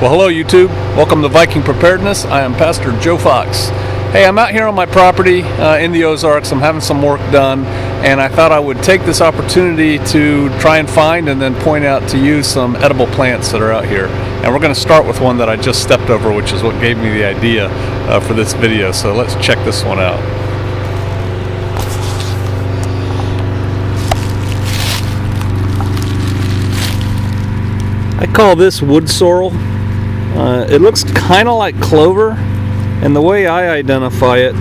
Well, hello YouTube. Welcome to Viking Preparedness. I am Pastor Joe Fox. Hey, I'm out here on my property in the Ozarks. I'm having some work done, and I thought I would take this opportunity to try and find and then point out to you some edible plants that are out here. And we're going to start with one that I just stepped over, which is what gave me the idea for this video. So let's check this one out. I call this wood sorrel. It looks kind of like clover, and the way I identify it,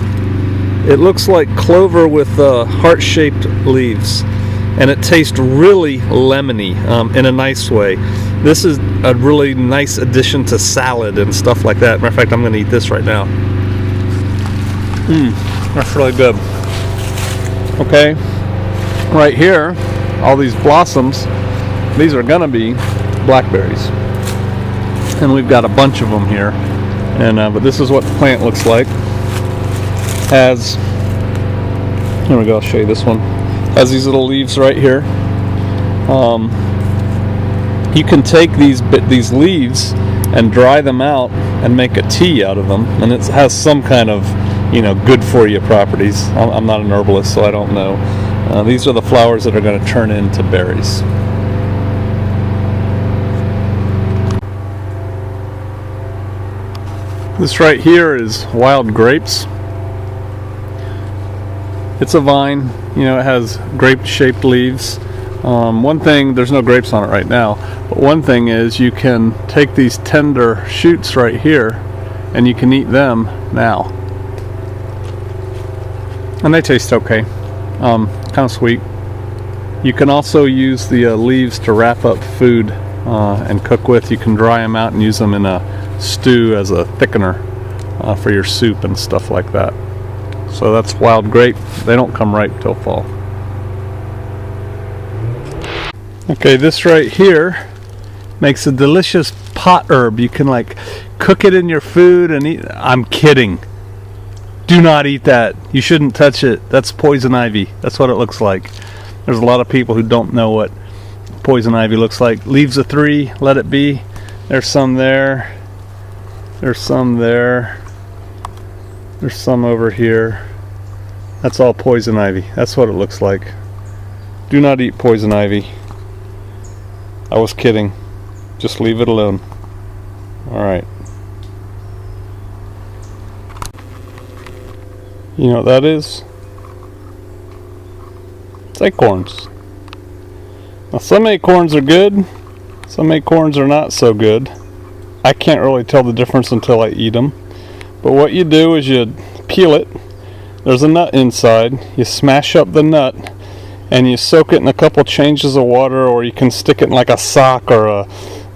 it looks like clover with heart-shaped leaves, and it tastes really lemony in a nice way. This is a really nice addition to salad and stuff like that. Matter of fact, I'm going to eat this right now. That's really good. Okay, right here, all these blossoms, these are going to be blackberries. And we've got a bunch of them here, and but this is what the plant looks like. Has, here we go, I'll show you this one. Has these little leaves right here. You can take these leaves and dry them out and make a tea out of them, and it has some kind of, you know, good for you properties. I'm not an herbalist, so I don't know. These are the flowers that are going to turn into berries. This right here is wild grapes. It's a vine, you know, it has grape-shaped leaves. One thing, there's no grapes on it right now, but one thing is you can take these tender shoots right here and you can eat them now. And they taste okay, kind of sweet. You can also use the leaves to wrap up food and cook with. You can dry them out and use them in a stew as a thickener for your soup and stuff like that. So that's wild grape. They don't come ripe till fall. Okay, this right here makes a delicious pot herb. You can like cook it in your food and eat. I'm kidding. Do not eat that. You shouldn't touch it. That's poison ivy. That's what it looks like. There's a lot of people who don't know what poison ivy looks like. Leaves of 3, let it be. There's some there. There's some there. There's some over here. That's all poison ivy. That's what it looks like. Do not eat poison ivy. I was kidding. Just leave it alone. Alright. You know what that is? It's acorns. Now some acorns are good. Some acorns are not so good. I can't really tell the difference until I eat them. But what you do is you peel it. There's a nut inside. You smash up the nut and you soak it in a couple changes of water, or you can stick it in like a sock or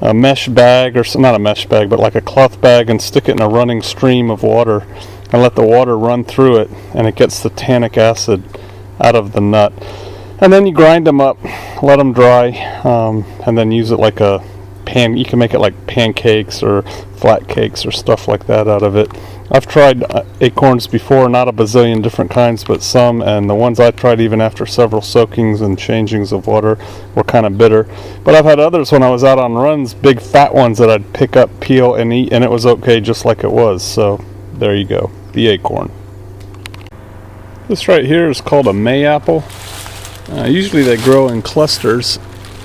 a mesh bag, or not a mesh bag, but like a cloth bag, and stick it in a running stream of water and let the water run through it, and it gets the tannic acid out of the nut. And then you grind them up, let them dry, and then use it like a pan. You can make it like pancakes or flat cakes or stuff like that out of it. I've tried acorns before, not a bazillion different kinds, but some, and the ones I tried, even after several soakings and changings of water, were kind of bitter. But I've had others when I was out on runs, big fat ones that I'd pick up, peel, and eat, and it was okay just like it was. So there you go, the acorn. This right here is called a mayapple. Usually they grow in clusters,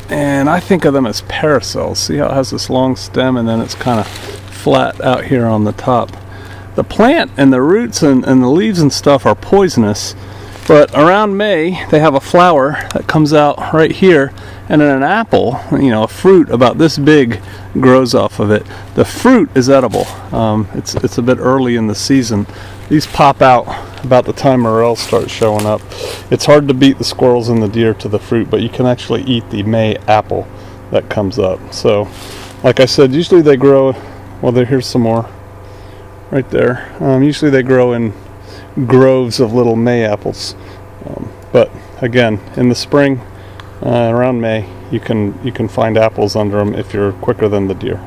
and I think of them as paracels. See how it has this long stem and then it's kind of flat out here on the top. The plant and the roots and the leaves and stuff are poisonous, but around May they have a flower that comes out right here, and then an apple, you know, a fruit about this big, grows off of it. The fruit is edible. It's a bit early in the season. These pop out about the time morels start showing up. It's hard to beat the squirrels and the deer to the fruit, but you can actually eat the May apple that comes up. So, like I said, usually they grow, well, here's some more right there. Usually they grow in groves of little May apples. But again, in the spring, around May, you can find apples under them if you're quicker than the deer.